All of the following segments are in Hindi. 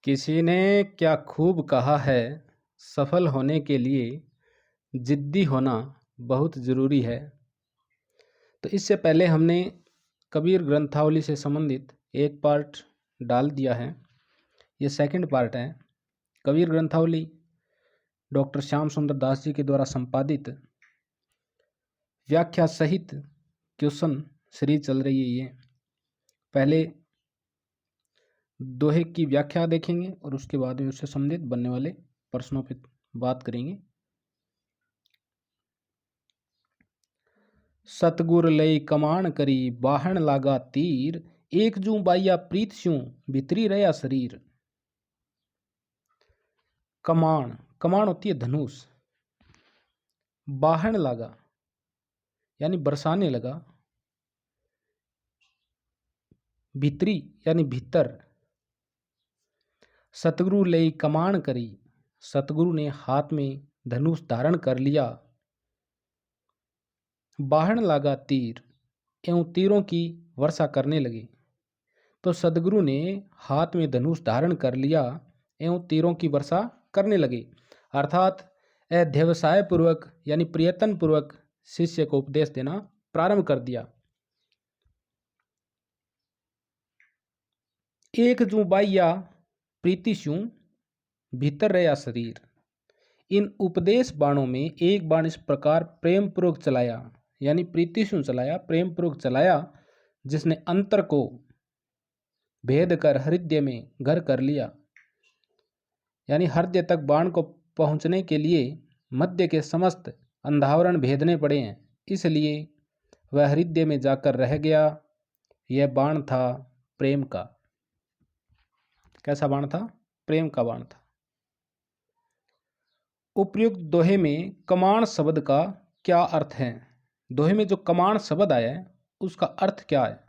किसी ने क्या खूब कहा है, सफल होने के लिए जिद्दी होना बहुत ज़रूरी है। तो इससे पहले हमने कबीर ग्रंथावली से संबंधित एक पार्ट डाल दिया है। ये सेकंड पार्ट है। कबीर ग्रंथावली डॉक्टर श्याम सुंदर दास जी के द्वारा संपादित व्याख्या सहित क्वेश्चन सीरीज चल रही है। ये पहले दोहे की व्याख्या देखेंगे और उसके बाद में उससे संबंधित बनने वाले प्रश्नों पर बात करेंगे। सतगुर लई कमाण करी बाहन लागा तीर, एक जू बाइया प्रीत स्यूं भितरी रहा शरीर। कमाण कमाण होती है धनुष। बाहन लागा यानी बरसाने लगा। भितरी यानी भीतर। सतगुरु लई कमाण करी, सतगुरु ने हाथ में धनुष धारण कर लिया। बाहन लागा तीर, एवं तीरों की वर्षा करने लगे। तो सदगुरु ने हाथ में धनुष धारण कर लिया एवं तीरों की वर्षा करने लगे, अर्थात अध्यवसाय पूर्वक यानी प्रयत्न पूर्वक शिष्य को उपदेश देना प्रारंभ कर दिया। एक जू बाइया प्रीति स्यूं भीतर रहा शरीर। इन उपदेश बाणों में एक बाण इस प्रकार प्रेम पूर्वक चलाया, यानी प्रीति स्यूं चलाया, प्रेम पूर्वक चलाया, जिसने अंतर को भेद कर हृदय में घर कर लिया। यानी हृदय तक बाण को पहुंचने के लिए मध्य के समस्त अंधावरण भेदने पड़े हैं, इसलिए वह हृदय में जाकर रह गया। यह बाण था प्रेम का। कैसा बाण था? प्रेम का बाण था। उपयुक्त दोहे में कमाण शब्द का क्या अर्थ है? दोहे में जो कमाण शब्द आया है उसका अर्थ क्या है?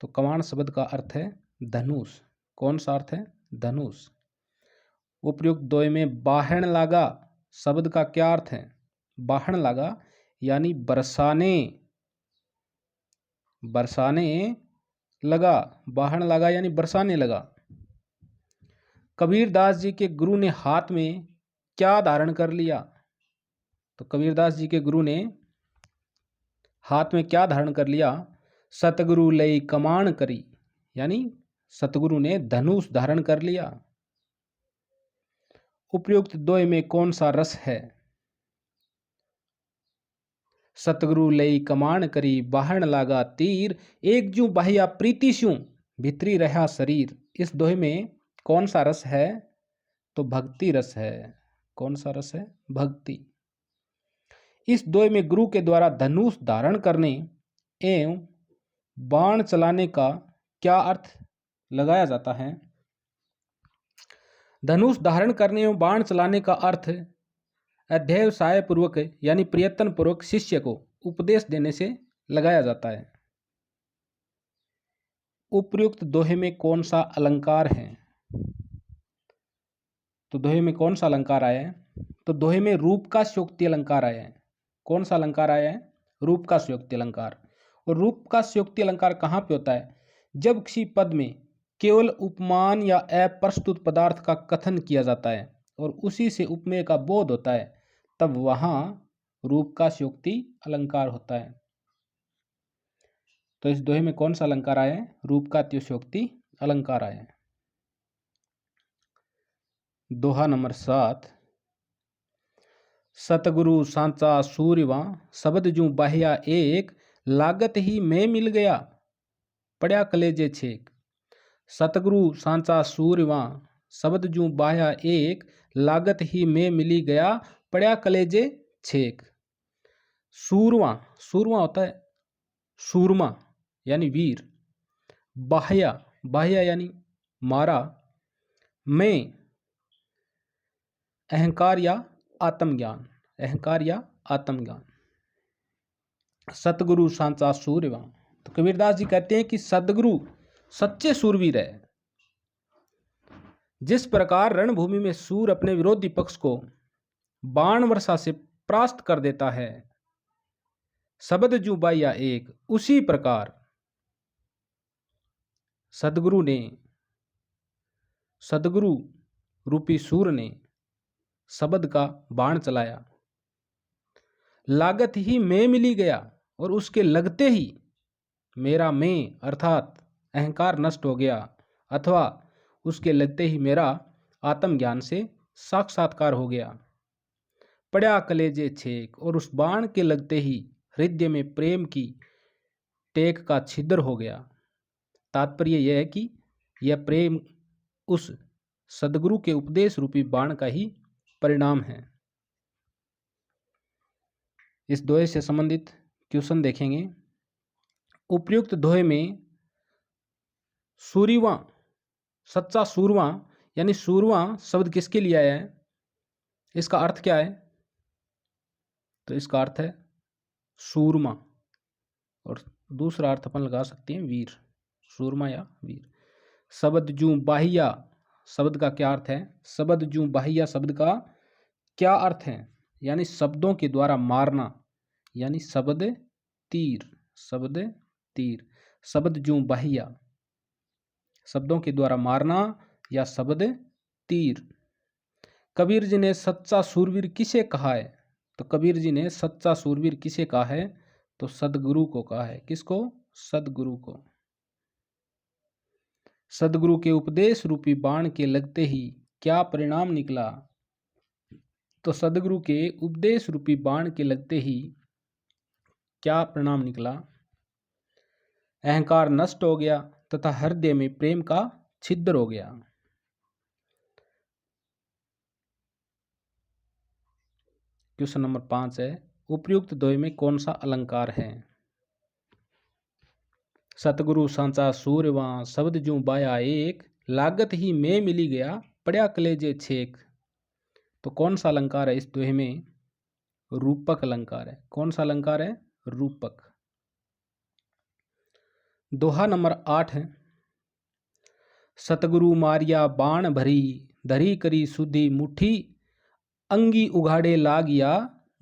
तो कमाण शब्द का अर्थ है धनुष। कौन सा अर्थ है? धनुष। उपयुक्त दोहे में बाहन लागा शब्द का क्या अर्थ है? बाहन लागा यानी बरसाने, बरसाने लगा। बाहन लगा यानी बरसाने लगा। कबीरदास जी के गुरु ने हाथ में क्या धारण कर लिया? तो कबीरदास जी के गुरु ने हाथ में क्या धारण कर लिया? सतगुरु लई कमाण करी, यानी सतगुरु ने धनुष धारण कर लिया। उपयुक्त दोहे में कौन सा रस है? सतगुरु लई कमाण करी बाहन लागा तीर, एक जू बाह्या प्रीति स्यूं भितरी रहा शरीर। इस दोहे में कौन सा रस है? तो भक्ति रस है। कौन सा रस है? भक्ति। इस दोहे में गुरु के द्वारा धनुष धारण करने एवं बाण चलाने का क्या अर्थ लगाया जाता है? धनुष धारण करने एवं बाण चलाने का अर्थ अध्यवसाय पूर्वक यानी प्रयत्न पूर्वक शिष्य को उपदेश देने से लगाया जाता है। उपयुक्त दोहे में कौन सा अलंकार है? तो दोहे में कौन सा अलंकार आया है? तो दोहे में रूप का स्योक्ति अलंकार आया है। कौन सा अलंकार आया है? रूप का स्योक्ति अलंकार। और रूप का स्योक्ति अलंकार कहाँ पे होता है? जब किसी पद में केवल उपमान या अप्रस्तुत पदार्थ का कथन किया जाता है और उसी से उपमेय का बोध होता है, तब वहां रूप का स्योक्ति अलंकार होता है। तो इस दोहे में कौन सा अलंकार आया है? रूप का त्योक्ति अलंकार आया है। दोहा नंबर 7। सतगुरु सांचा सूर्यवा शब्द जू बाह्या एक, लागत ही में मिल गया पड़या कलेजे छेक। सतगुरु सांचा सूर्यवा शब्द जू बाह्या एक, लागत ही में मिली गया पड़या कलेजे छेक। सूरवा, सूरवा होता है सूरमा यानी वीर। बाह्या, बाह्या यानी मारा। में अहंकार या आत्मज्ञान, अहंकार या आत्मज्ञान। सतगुरु सांचा सूर्यवा। तो कबीरदास जी कहते हैं कि सदगुरु सच्चे सूरवीर है। जिस प्रकार रणभूमि में सूर अपने विरोधी पक्ष को बाण वर्षा से परास्त कर देता है, शब्द जू बाह्या एक, उसी प्रकार सदगुरु ने सदगुरु रूपी सूर ने शब्द का बाण चलाया। लागत ही मैं मिली गया और उसके लगते ही मेरा मैं अर्थात अहंकार नष्ट हो गया, अथवा उसके लगते ही मेरा आत्मज्ञान से साक्षात्कार हो गया। पड़ा कलेजे छेक, और उस बाण के लगते ही हृदय में प्रेम की टेक का छिद्र हो गया। तात्पर्य यह है कि यह प्रेम उस सदगुरु के उपदेश रूपी बाण का ही परिणाम है। इस दोहे से संबंधित क्वेश्चन देखेंगे। उपयुक्त दोहे में सूरीवा, सच्चा सूरवा यानी सूरवा शब्द किसके लिए आया है, इसका अर्थ क्या है? तो इसका अर्थ है सूरमा, और दूसरा अर्थ अपन लगा सकते हैं वीर, सूरमा या वीर। शब्द जू बाहिया शब्द का क्या अर्थ है? शब्द जू बाहिया शब्द का क्या अर्थ है? यानी शब्दों के द्वारा मारना, यानी शब्द तीर, शब्द तीर। शब्द जू बाहिया शब्दों के द्वारा मारना या शब्द तीर। कबीर जी ने सच्चा सूरवीर किसे कहा है? तो कबीर जी ने सच्चा सूरवीर किसे कहा है? तो सदगुरु को कहा है। किसको? सदगुरु को। सदगुरु के उपदेश रूपी बाण के लगते ही क्या परिणाम निकला? तो सदगुरु के उपदेश रूपी बाण के लगते ही क्या परिणाम निकला? अहंकार नष्ट हो गया तथा हृदय में प्रेम का छिद्र हो गया। क्वेश्चन नंबर 5 है, उपयुक्त दोहे में कौन सा अलंकार है? सतगुरु सांचा सूरवा, शब्द जू बाया एक, लागत ही मैं मिली गया, पड़ा कलेजे छेक। तो कौन सा अलंकार है इस दोहे में? रूपक अलंकार है। कौन सा अलंकार है? रूपक। दोहा नंबर 8 है, सतगुरु मारिया बाण भरी, धरी करी सुधी मुट्ठी, अंगी उघाड़े लागिया,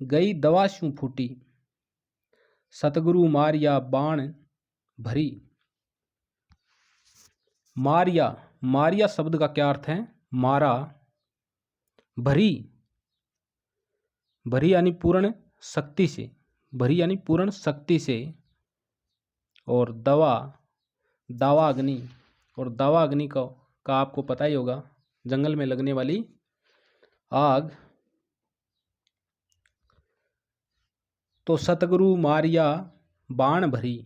गई दवा शू फूटी। सतगुरु मारिया बाण भरी। मारिया, मारिया शब्द का क्या अर्थ है? मारा। भरी, भरी यानी पूर्ण शक्ति से, भरी यानी पूर्ण शक्ति से। और दवा, दावा अग्नि, और दावा अग्नि का आपको पता ही होगा, जंगल में लगने वाली आग। तो सतगुरु मारिया बाण भरी,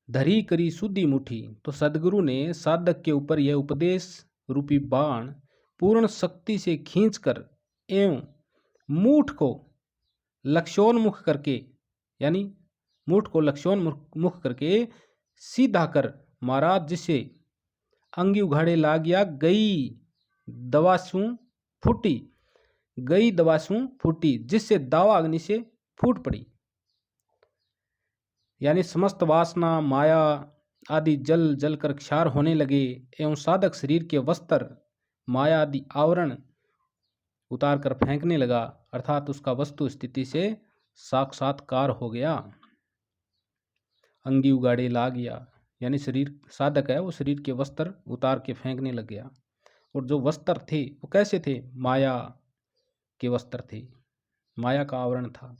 धरी करी सुधी मुट्ठी। तो सदगुरु ने साधक के ऊपर यह उपदेश रूपी बाण पूर्ण शक्ति से खींचकर एवं मूठ को लक्ष्योन्मुख करके, यानी मूठ को लक्ष्योन्मुख करके सीधा कर मारा, जिसे अंगी उघाड़े लागिया, गई दवासू फूटी, गई दवासू फूटी, जिससे दावा अग्नि से फूट पड़ी। यानी समस्त वासना, माया आदि जल जल कर क्षार होने लगे एवं साधक शरीर के वस्त्र माया आदि आवरण उतार कर फेंकने लगा, अर्थात उसका वस्तु स्थिति से साक्षात्कार हो गया। अंगी उगाड़े ला गया, यानी शरीर साधक है वो शरीर के वस्त्र उतार के फेंकने लग गया। और जो वस्त्र थे वो कैसे थे? माया के वस्त्र थे, माया का आवरण था।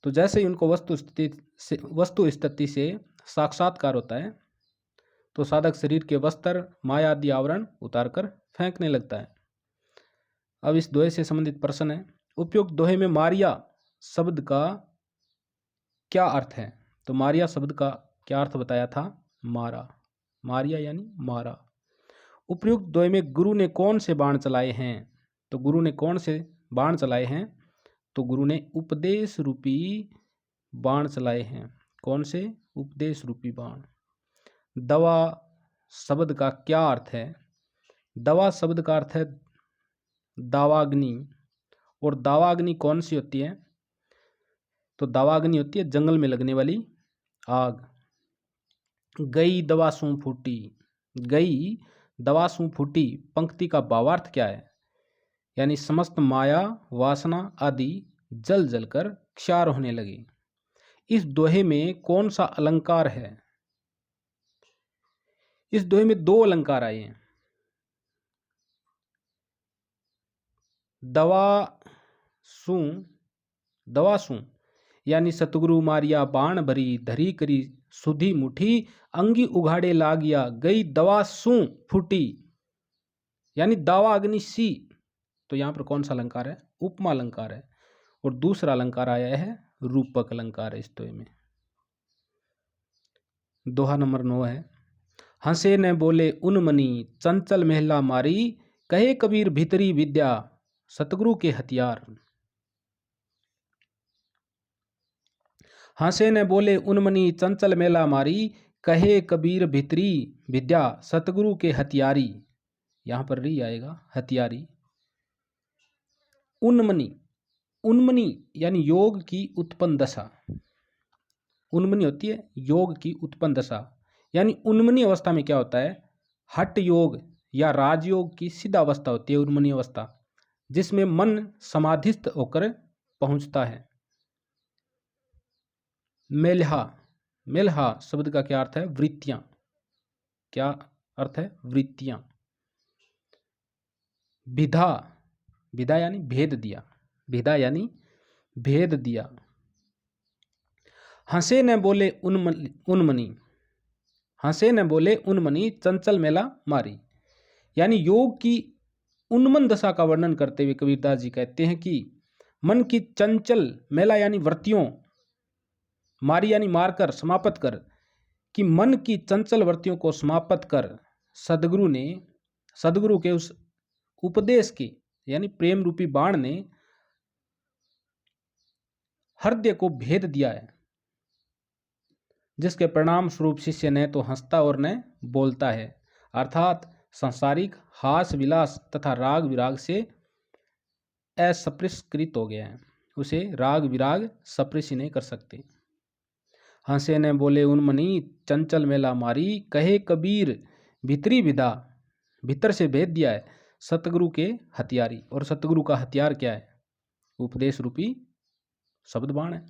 तो जैसे ही उनको वस्तु स्थिति से साक्षात्कार होता है तो साधक शरीर के वस्त्र माया आदि आवरण उतार कर फेंकने लगता है। अब इस दोहे से संबंधित प्रश्न है, उपयुक्त दोहे में मारिया शब्द का क्या अर्थ है? तो मारिया शब्द का क्या अर्थ बताया था? मारा, मारिया यानी मारा। उपयुक्त दोहे में गुरु ने कौन से बाण चलाए हैं? तो गुरु ने कौन से बाण चलाए हैं? तो गुरु ने उपदेश रूपी बाण चलाए हैं। कौन से? उपदेश रूपी बाण। दवा शब्द का क्या अर्थ है? दवा शब्द का अर्थ है दावाग्नि। और दावाग्नि कौन सी होती है? तो दावाग्नि होती है जंगल में लगने वाली आग। गई दवासू फूटी, गई दवासू फूटी पंक्ति का भावार्थ क्या है? यानी समस्त माया वासना आदि जल जल कर क्षार होने लगे। इस दोहे में कौन सा अलंकार है? इस दोहे में दो अलंकार आए हैं। दवा सूं दवा सूं यानी सतगुरु मारिया बाण भरी धरी करी सुधी मुठी अंगी उघाड़े लागिया गई दवा सूं फूटी यानी दावा अग्नि सी। तो यहाँ पर कौन सा अलंकार है? उपमा अलंकार है। और दूसरा अलंकार आया है रूपक अलंकार है इस दोहे में। दोहा नंबर 9 है, हंसे न बोले उन्मनी चंचल महला मारी कहे कबीर भीतरी विद्या सतगुरु के हथियार। हंसे न बोले उन्मनी चंचल मेला मारी कहे कबीर भीतरी विद्या सतगुरु के हथियारी। यहां पर री आएगा, हथियारी। उन्मनी, उन्मनी यानी योग की उत्पन्न दशा। उन्मनी होती है योग की उत्पन्न दशा, यानी उन्मनी अवस्था में क्या होता है? हठ योग या राजयोग की सिद्ध अवस्था होती है उन्मनी अवस्था, जिसमें मन समाधिस्थ होकर पहुंचता है। मेलहा, मेलहा शब्द का क्या अर्थ है? वृत्तियां। क्या अर्थ है? वृत्तियां। विधा, विधा यानी भेद दिया, विधा यानी भेद दिया। हंसे न बोले उन्मनी, हंसे न बोले उन्मनी चंचल मेला मारी, यानी योग की उन्मन दशा का वर्णन करते हुए कबीरदास जी कहते हैं कि मन की चंचल, मेला यानी वृत्तियों, मारी यानी मारकर, समाप्त कर, कि मन की चंचल वृत्तियों को समाप्त कर सदगुरु के उस उपदेश के यानी प्रेम रूपी बाण ने हृदय को भेद दिया है, जिसके परिणाम स्वरूप शिष्य न तो हंसता और न बोलता है, अर्थात सांसारिक हास विलास तथा राग विराग से अस्पृश्यकृत हो गया है। उसे राग विराग स्पृश नहीं कर सकते। हंसे न बोले उन्मनी चंचल मेला मारी कहे कबीर भीतरी विधा, भीतर से भेद दिया है सतगुरु के हथियारी। और सतगुरु का हथियार क्या है? उपदेश रूपी शब्द बाण है।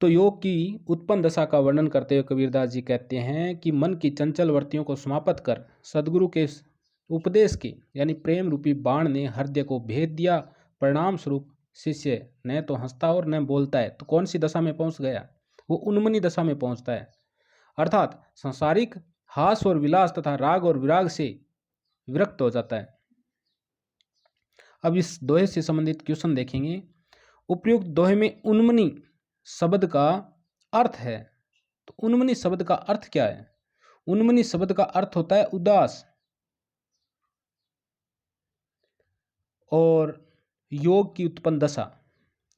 तो योग की उत्पन्न दशा का वर्णन करते हुए कबीरदास जी कहते हैं कि मन की चंचल वृत्तियों को समाप्त कर सदगुरु के उपदेश के यानी प्रेम रूपी बाण ने हृदय को भेद दिया, परिणाम स्वरूप शिष्य न तो हंसता और न बोलता है। तो कौन सी दशा में पहुंच गया? वो उन्मनी दशा में पहुंचता है, अर्थात सांसारिक हास और विलास तथा राग और विराग से विरक्त हो जाता है। अब इस दोहे से संबंधित क्वेश्चन देखेंगे। उपयुक्त दोहे में उन्मनी शब्द का अर्थ है, तो उन्मनी शब्द का अर्थ क्या है? उन्मनी शब्द का अर्थ होता है उदास, और योग की उत्पन्न दशा।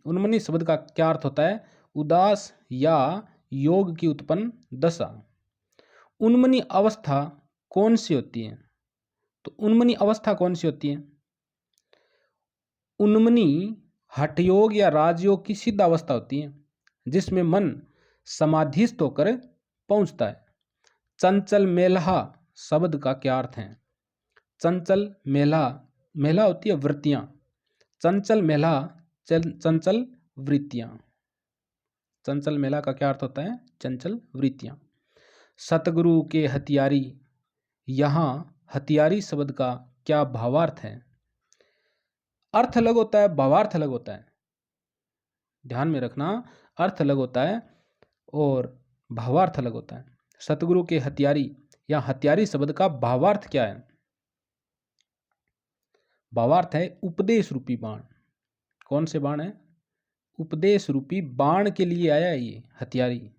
उन्मनी शब्द का क्या अर्थ होता है? उदास या योग की उत्पन्न दशा। उन्मनी अवस्था कौन सी होती है? तो उन्मनी अवस्था कौन सी होती है? उन्मनी हठयोग या राजयोग की सिद्ध अवस्था होती है, जिसमें मन समाधिस्थ होकर पहुंचता है। चंचल मेलहा शब्द का क्या अर्थ है? चंचल मेला, मेला होती है वृत्तियां, चंचल मेला चंचल वृत्तियां। चंचल मेला का क्या अर्थ होता है? चंचल वृत्तियां। सतगुरु के हथियारी, यहां हथियारी शब्द का क्या भावार्थ है? अर्थ अलग होता है, भावार्थ अलग होता है, ध्यान में रखना। अर्थ अलग होता है और भावार्थ अलग होता है। सतगुरु के हथियारी या हथियारी शब्द का भावार्थ क्या है? भावार्थ है उपदेश रूपी बाण। कौन से बाण है? उपदेश रूपी बाण के लिए आया है ये हथियारी।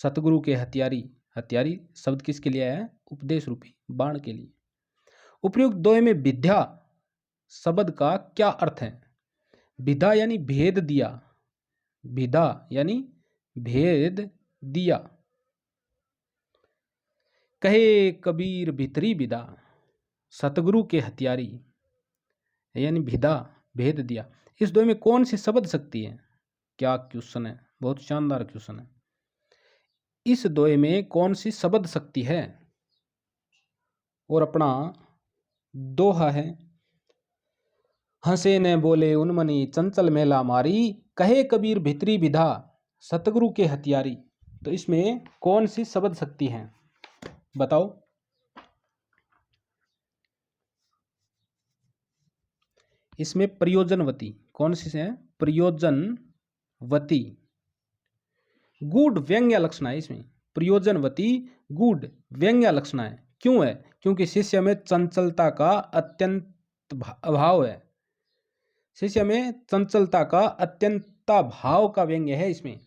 सतगुरु के हथियारी, हथियारी शब्द किसके लिए आया है? उपदेश रूपी बाण के लिए। उपयुक्त दोहे में विद्या शब्द का क्या अर्थ है? विधा यानी भेद दिया, विधा यानी भेद दिया। कहे कबीर भीतरी विदा, सतगुरु के हथियारी, यानी विधा, भेद दिया। इस दोहे में कौन सी शब्द शक्ति है? क्या क्वेश्चन है, बहुत शानदार क्वेश्चन है। इस दोहे में कौन सी शब्द शक्ति है? और अपना दोहा है, हंसे न बोले उन्मनी चंचल मेला मारी कहे कबीर भीतरी विधा सतगुरु के हथियारी। तो इसमें कौन सी शब्द शक्ति है, बताओ। इसमें प्रयोजनवती कौन सी से है? प्रयोजनवती। गूढ़ व्यंग्य लक्षण है इसमें, प्रयोजनवती गूढ़ व्यंग्य लक्षण है। क्यों है? क्योंकि शिष्य में चंचलता का अत्यंत अभाव है। शिष्य में चंचलता का अत्यंता भाव का व्यंग्य है इसमें।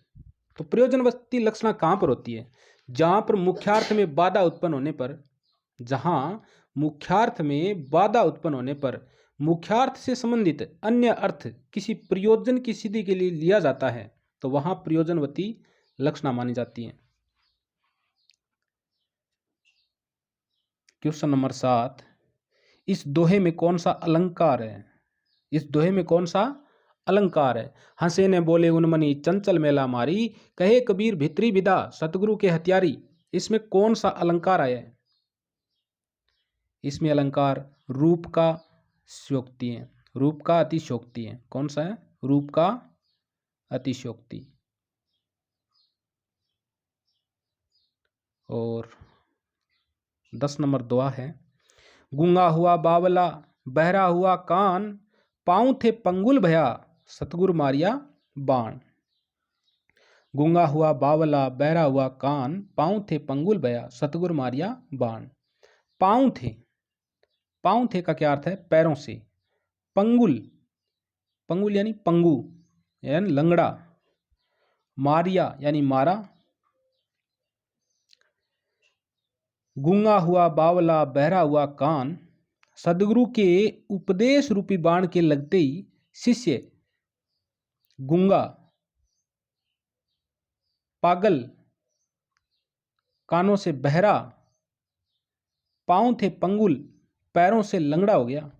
तो प्रयोजनवती लक्षणा कहाँ पर होती है? जहाँ पर मुख्यार्थ में बाधा उत्पन्न होने पर, जहाँ मुख्यार्थ में बाधा उत्पन्न होने पर मुख्यार्थ से संबंधित अन्य अर्थ किसी प्रयोजन की सिद्धि के लिए लिया जाता है, तो वहां प्रयोजनवती लक्षणा मानी जाती है। क्वेश्चन नंबर 7, इस दोहे में कौन सा अलंकार है? इस दोहे में कौन सा अलंकार है? हंसे ने बोले उन्मनी चंचल मेला मारी, कहे कबीर भित्री विदा सतगुरु के हथियारी। इसमें कौन सा अलंकार आया है? इसमें अलंकार रूप का शोक्ति है, रूप का अतिशोक्ति है। कौन सा है? रूप का अतिशोक्ति। और 10 नंबर दुआ है, गूंगा हुआ बावला बहरा हुआ कान, पाँव थे पंगुल भया सतगुरु मारिया बाण। गूंगा हुआ बावला बहरा हुआ कान, पाँव थे पंगुल भया सतगुरु मारिया बाण। पाँव थे, पाँव थे का क्या अर्थ है? पैरों से। पंगुल, पंगुल यानी पंगु यानी लंगड़ा। मारिया यानी मारा। गूंगा हुआ बावला बहरा हुआ कान, सदगुरु के उपदेश रूपी बाण के लगते ही शिष्य गूंगा, पागल, कानों से बहरा, पांव थे पंगुल, पैरों से लंगड़ा हो गया।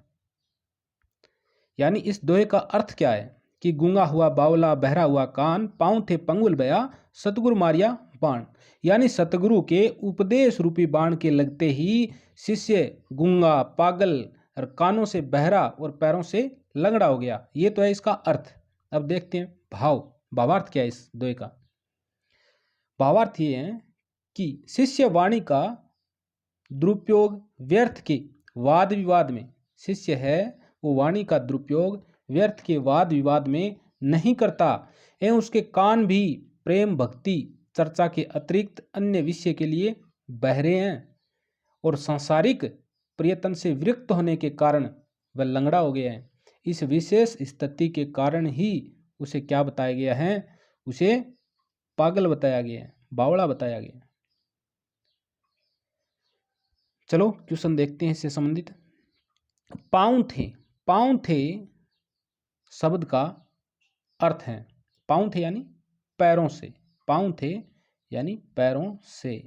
यानी इस दोहे का अर्थ क्या है कि गूंगा हुआ बावला बहरा हुआ कान, पांव थे पंगुल भया सतगुरु मारिया बाण। यानी सतगुरु के उपदेश रूपी बाण के लगते ही शिष्य गूंगा, पागल और कानों से बहरा और पैरों से लंगड़ा हो गया। ये तो है इसका अर्थ। अब देखते हैं भावार्थ क्या है इस दोहे का। भावार्थ ये है कि शिष्य वाणी का दुरुपयोग व्यर्थ के वाद विवाद में, शिष्य है वो वाणी का दुरुपयोग व्यर्थ के वाद विवाद में नहीं करता एवं उसके कान भी प्रेम भक्ति चर्चा के अतिरिक्त अन्य विषय के लिए बहरे हैं और सांसारिक प्रयत्न से विरक्त होने के कारण वह लंगड़ा हो गया है। इस विशेष स्थिति के कारण ही उसे क्या बताया गया है? उसे पागल बताया गया है, बावड़ा बताया गया है। चलो क्वेश्चन देखते हैं इससे संबंधित। पाँव थे, पाँव थे शब्द का अर्थ है, पाँव थे यानी पैरों से, पाँव थे यानी पैरों से।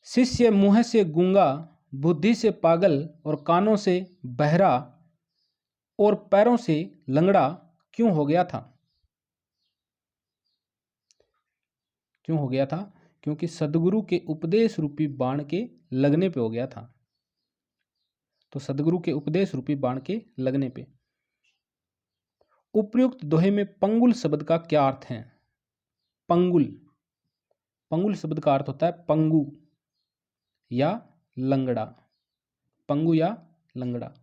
शिष्य मुंह से गूंगा, बुद्धि से पागल और कानों से बहरा और पैरों से लंगड़ा क्यों हो गया था? क्यों हो गया था? क्योंकि सदगुरु के उपदेश रूपी बाण के लगने पे हो गया था। तो सदगुरु के उपदेश रूपी बाण के लगने पे। उपयुक्त दोहे में पंगुल शब्द का क्या अर्थ है? पंगुल, पंगुल शब्द का अर्थ होता है पंगु या लंगड़ा, पंगु या लंगड़ा।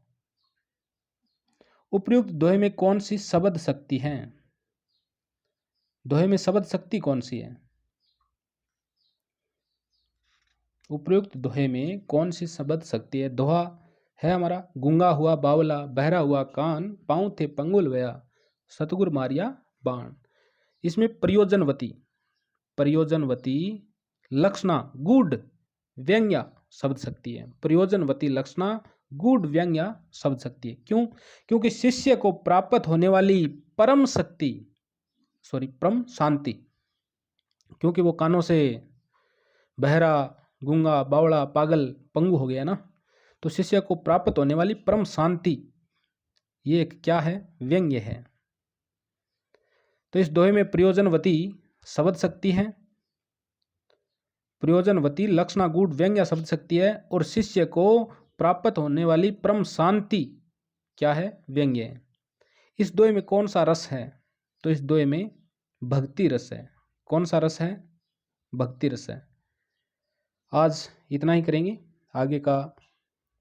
उपयुक्त दोहे में कौन सी शब्द शक्ति है? दोहे में शब्द शक्ति कौन सी है? उपयुक्त दोहे में कौन सी शब्द शक्ति है? दोहा है हमारा गूंगा हुआ बावला बहरा हुआ कान, पाँव थे पंगुल भया सतगुरु मारिया बाण। इसमें प्रयोजनवती, प्रयोजनवती लक्षणा गूढ़ व्यंग्य शब्द शक्ति है। प्रयोजनवती लक्षणा गूढ़ व्यंग्य शब्द शक्ति है। क्यों? क्योंकि शिष्य को प्राप्त होने वाली परम शक्ति, परम शांति, क्योंकि वो कानों से बहरा, गूंगा, बावड़ा, पागल, पंगु हो गया ना, तो शिष्य को प्राप्त होने वाली परम शांति, ये एक क्या है? व्यंग्य है। तो इस दोहे में प्रयोजनवती शब्द शक्ति है, प्रयोजनवती लक्षणा गूढ़ व्यंग्य शब्द शक्ति है और शिष्य को प्राप्त होने वाली परम शांति क्या है? व्यंग्य है। इस दोहे में कौन सा रस है? तो इस दोहे में भक्ति रस है। कौन सा रस है? भक्ति रस है। आज इतना ही करेंगे, आगे का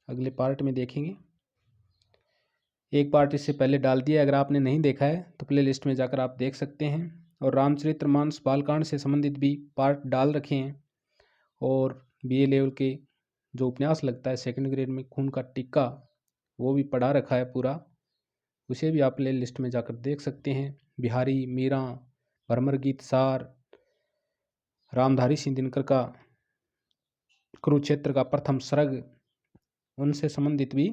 अगले पार्ट में देखेंगे। एक पार्ट इससे पहले डाल दिया, अगर आपने नहीं देखा है तो प्ले लिस्ट में जाकर आप देख सकते हैं। और रामचरितमानस बालकांड से संबंधित भी पार्ट डाल रखे हैं। और BA लेवल के जो उपन्यास लगता है सेकंड ग्रेड में, खून का टिक्का, वो भी पढ़ा रखा है पूरा, उसे भी आप प्ले लिस्ट में जाकर देख सकते हैं। बिहारी, मीरा, भरमर गीत सार, रामधारी सिंह दिनकर का कुरुक्षेत्र का प्रथम सर्ग, उनसे संबंधित भी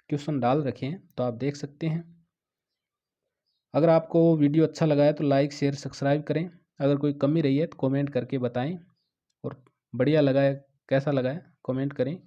क्वेश्चन डाल रखे हैं, तो आप देख सकते हैं। अगर आपको वीडियो अच्छा लगा है तो लाइक शेयर सब्सक्राइब करें। अगर कोई कमी रही है तो कमेंट करके बताएं। और बढ़िया लगा है, कैसा लगा है, कमेंट करें।